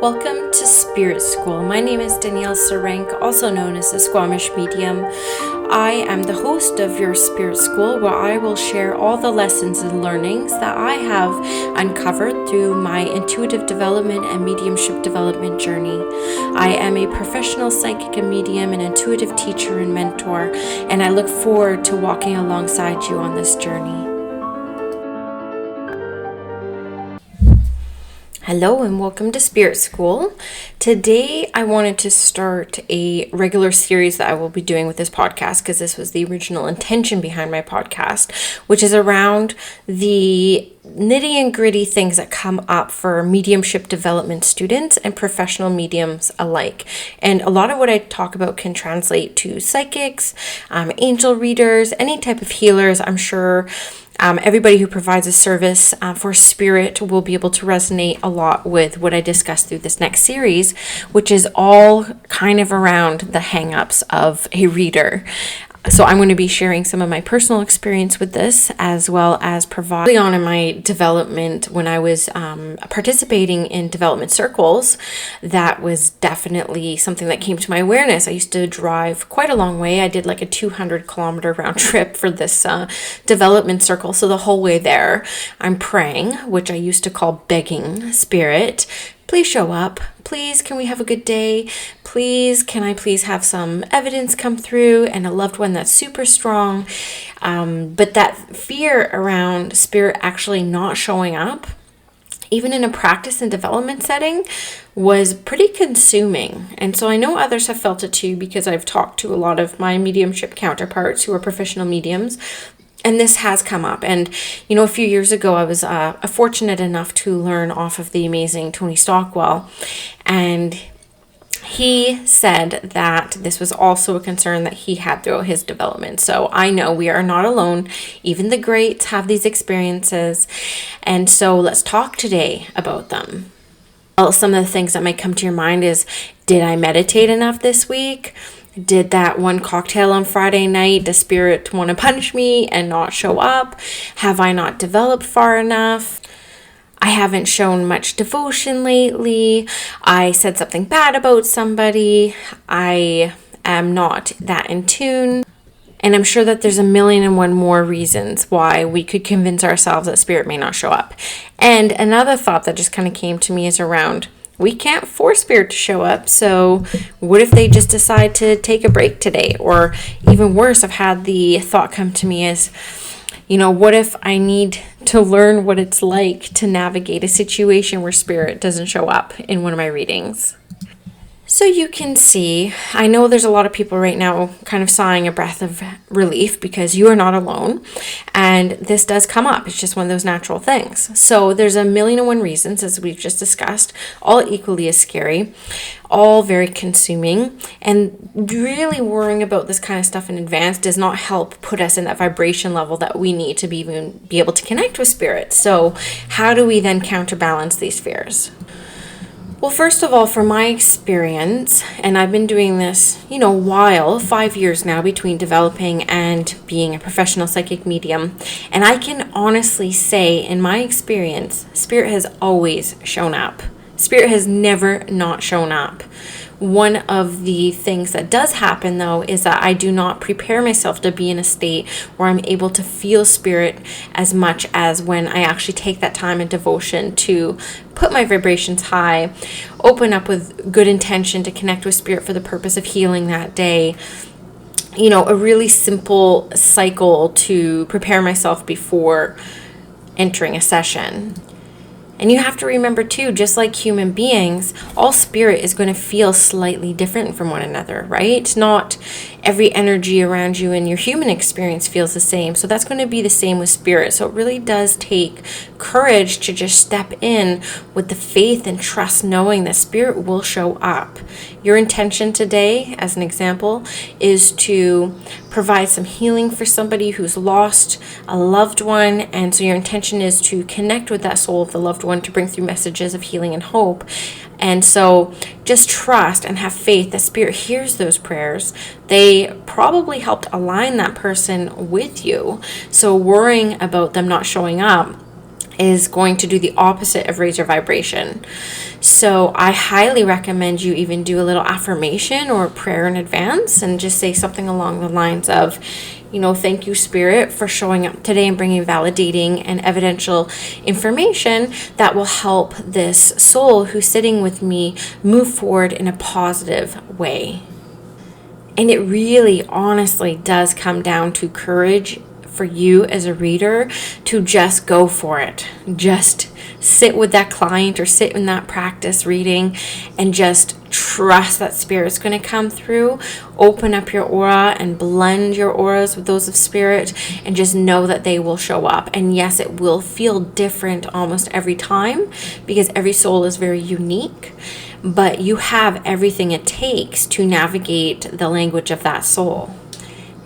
Welcome to Spirit School. My name is Danielle Sarenk, also known as the Squamish Medium. I am the host of your Spirit School, where I will share all the lessons and learnings that I have uncovered through my intuitive development and mediumship development journey. I am a professional psychic and medium, an intuitive teacher and mentor, and I look forward to walking alongside you on this journey. Hello and welcome to Spirit School. Today I wanted to start a regular series that I will be doing with this podcast, because this was the original intention behind my podcast, which is around the nitty and gritty things that come up for mediumship development students and professional mediums alike. And a lot of what I talk about can translate to psychics, angel readers, any type of healers. I'm sure everybody who provides a service for spirit will be able to resonate a lot with what I discuss through this next series, which is all kind of around the hang-ups of a reader. So I'm going to be sharing some of my personal experience with this, as well as early on in my development, when I was participating in development circles. That was definitely something that came to my awareness. I used to drive quite a long way. I did like a 200-kilometer round trip for this development circle. So the whole way there, I'm praying, which I used to call begging Spirit, please show up. Please, can we have a good day? Please, can I please have some evidence come through and a loved one that's super strong? But that fear around Spirit actually not showing up, even in a practice and development setting, was pretty consuming. And so I know others have felt it too, because I've talked to a lot of my mediumship counterparts who are professional mediums. And this has come up. And, you know, a few years ago, I was fortunate enough to learn off of the amazing Tony Stockwell. And he said that this was also a concern that he had throughout his development. So I know we are not alone. Even the greats have these experiences. And so let's talk today about them. Well, some of the things that might come to your mind is, did I meditate enough this week? Did that one cocktail on Friday night, does Spirit want to punish me and not show up? Have I not developed far enough? I haven't shown much devotion lately. I said something bad about somebody. I am not that in tune. And I'm sure that there's a million and one more reasons why we could convince ourselves that Spirit may not show up. And another thought that just kind of came to me is around, we can't force Spirit to show up. So what if they just decide to take a break today? Or even worse, I've had the thought come to me is, you know, what if I need to learn what it's like to navigate a situation where Spirit doesn't show up in one of my readings? So you can see, I know there's a lot of people right now kind of sighing a breath of relief, because you are not alone. And this does come up. It's just one of those natural things. So there's a million and one reasons, as we've just discussed, all equally as scary, all very consuming. And really worrying about this kind of stuff in advance does not help put us in that vibration level that we need to be able to connect with Spirit. So how do we then counterbalance these fears? Well, first of all, from my experience, and I've been doing this, 5 years now between developing and being a professional psychic medium, and I can honestly say, in my experience, Spirit has always shown up. Spirit has never not shown up. One of the things that does happen, though, is that I do not prepare myself to be in a state where I'm able to feel Spirit as much as when I actually take that time and devotion to put my vibrations high, open up with good intention to connect with Spirit for the purpose of healing that day. You know, a really simple cycle to prepare myself before entering a session. And you have to remember too, just like human beings, all spirit is going to feel slightly different from one another, right? Not every energy around you in your human experience feels the same. So that's going to be the same with spirit. So it really does take courage to just step in with the faith and trust, knowing that spirit will show up. Your intention today, as an example, is to provide some healing for somebody who's lost a loved one. And so your intention is to connect with that soul of the loved one to bring through messages of healing and hope. And so just trust and have faith that Spirit hears those prayers. They probably helped align that person with you. So worrying about them not showing up is going to do the opposite of raise your vibration. So I highly recommend you even do a little affirmation or prayer in advance and just say something along the lines of, thank you, Spirit, for showing up today and bringing validating and evidential information that will help this soul who's sitting with me move forward in a positive way. And it really, honestly does come down to courage for you as a reader to just go for it. Just sit with that client or sit in that practice reading and just trust that Spirit's going to come through. Open up your aura and blend your auras with those of Spirit and just know that they will show up. And yes, it will feel different almost every time because every soul is very unique, but you have everything it takes to navigate the language of that soul.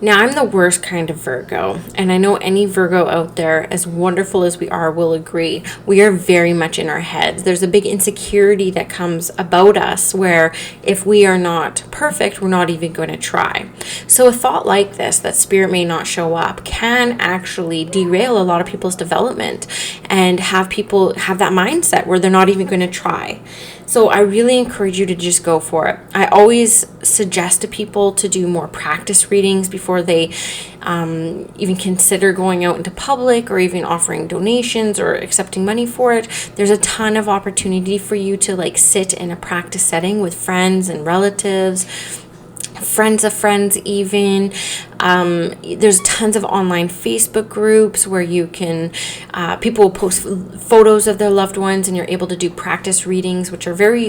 Now, I'm the worst kind of Virgo, and I know any Virgo out there, as wonderful as we are, will agree. We are very much in our heads. There's a big insecurity that comes about us where if we are not perfect, we're not even going to try. So a thought like this, that Spirit may not show up, can actually derail a lot of people's development and have people have that mindset where they're not even going to try. So I really encourage you to just go for it. I always suggest to people to do more practice readings before they even consider going out into public or even offering donations or accepting money for it. There's a ton of opportunity for you to sit in a practice setting with friends and relatives, friends of friends even. There's tons of online Facebook groups where you can, people will post photos of their loved ones and you're able to do practice readings, which are very,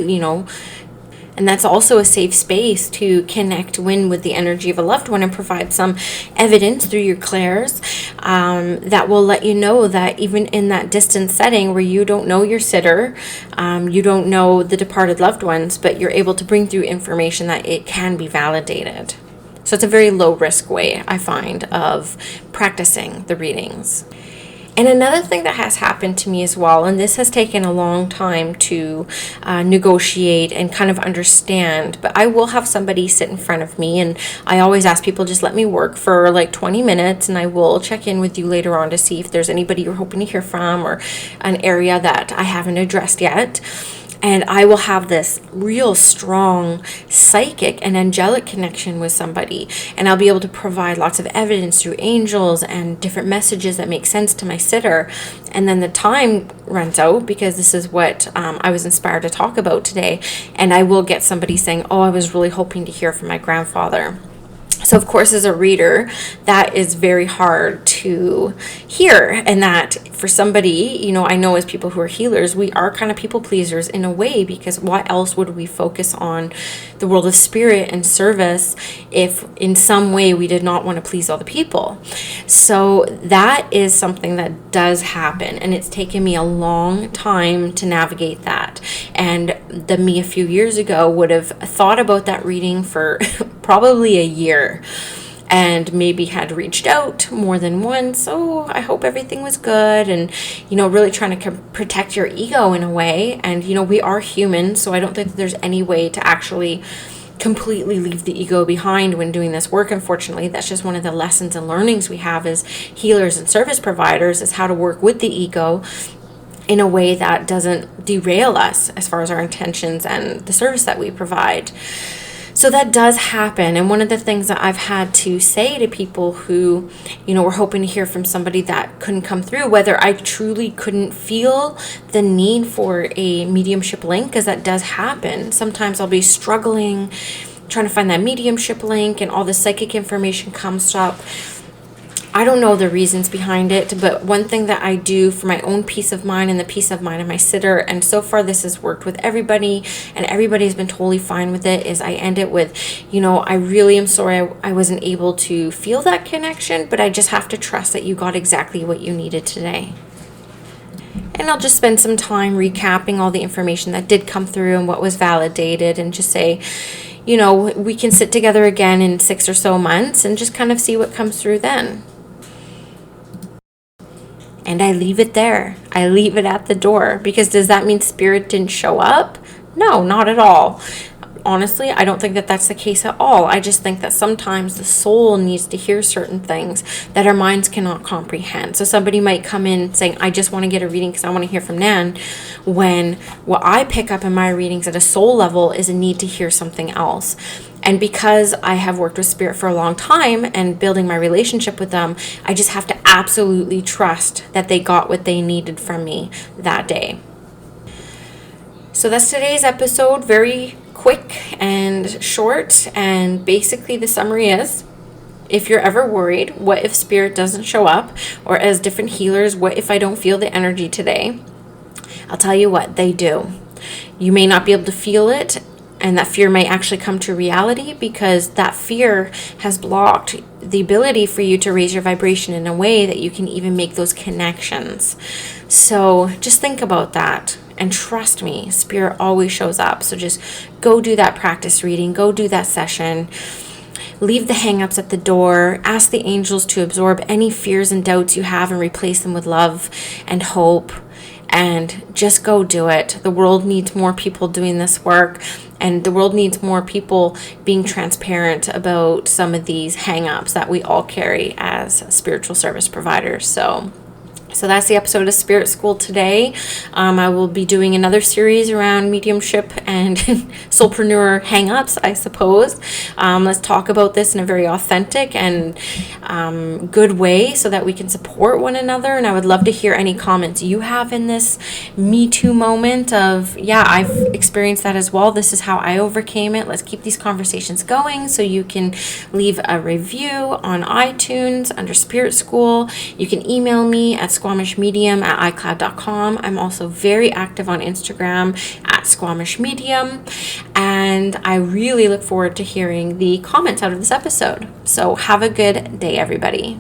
and that's also a safe space to connect with the energy of a loved one and provide some evidence through your clairs that will let you know that even in that distant setting where you don't know your sitter, you don't know the departed loved ones, but you're able to bring through information that it can be validated. So it's a very low risk way, I find, of practicing the readings. And another thing that has happened to me as well, and this has taken a long time to negotiate and kind of understand, but I will have somebody sit in front of me, and I always ask people, just let me work for 20 minutes, and I will check in with you later on to see if there's anybody you're hoping to hear from or an area that I haven't addressed yet. And I will have this real strong psychic and angelic connection with somebody. And I'll be able to provide lots of evidence through angels and different messages that make sense to my sitter. And then the time runs out because this is what I was inspired to talk about today. And I will get somebody saying, I was really hoping to hear from my grandfather. So of course, as a reader, that is very hard to hear, and that for somebody, I know as people who are healers, we are kind of people pleasers in a way, because why else would we focus on the world of spirit and service if in some way we did not want to please all the people? So that is something that does happen, and it's taken me a long time to navigate that. And the me a few years ago would have thought about that reading for probably a year and maybe had reached out more than once. I hope everything was good, and really trying to protect your ego in a way. And we are human, so I don't think that there's any way to actually completely leave the ego behind when doing this work. Unfortunately, that's just one of the lessons and learnings we have as healers and service providers, is how to work with the ego in a way that doesn't derail us as far as our intentions and the service that we provide. So that does happen. And one of the things that I've had to say to people who, were hoping to hear from somebody that couldn't come through, whether I truly couldn't feel the need for a mediumship link, because that does happen. Sometimes I'll be struggling trying to find that mediumship link and all the psychic information comes up. I don't know the reasons behind it, but one thing that I do for my own peace of mind and the peace of mind of my sitter, and so far this has worked with everybody and everybody has been totally fine with it, is I end it with, I really am sorry I wasn't able to feel that connection, but I just have to trust that you got exactly what you needed today. And I'll just spend some time recapping all the information that did come through and what was validated, and just say, we can sit together again in 6 or so months and just kind of see what comes through then. And I leave it there. I leave it at the door, because does that mean spirit didn't show up? No, not at all. honestly, I don't think that that's the case at all. I just think that sometimes the soul needs to hear certain things that our minds cannot comprehend. So somebody might come in saying, I just want to get a reading because I want to hear from Nan, when what I pick up in my readings at a soul level is a need to hear something else. And because I have worked with spirit for a long time and building my relationship with them, I just have to absolutely trust that they got what they needed from me that day. So that's today's episode. Very quick and short. And basically the summary is, if you're ever worried, what if spirit doesn't show up? Or as different healers, what if I don't feel the energy today? I'll tell you what, they do. You may not be able to feel it, and that fear may actually come to reality because that fear has blocked the ability for you to raise your vibration in a way that you can even make those connections. So just think about that. And trust me, spirit always shows up. So just go do that practice reading, go do that session. Leave the hang-ups at the door. Ask the angels to absorb any fears and doubts you have and replace them with love and hope. And just go do it. The world needs more people doing this work. And the world needs more people being transparent about some of these hang-ups that we all carry as spiritual service providers. So that's the episode of Spirit School today. I will be doing another series around mediumship and soulpreneur hang-ups, I suppose. Let's talk about this in a very authentic and good way so that we can support one another. And I would love to hear any comments you have in this Me Too moment of, yeah, I've experienced that as well. This is how I overcame it. Let's keep these conversations going. So you can leave a review on iTunes under Spirit School. You can email me at squamishmedium@icloud.com. I'm also very active on Instagram at squamishmedium, and I really look forward to hearing the comments out of this episode. So have a good day, everybody.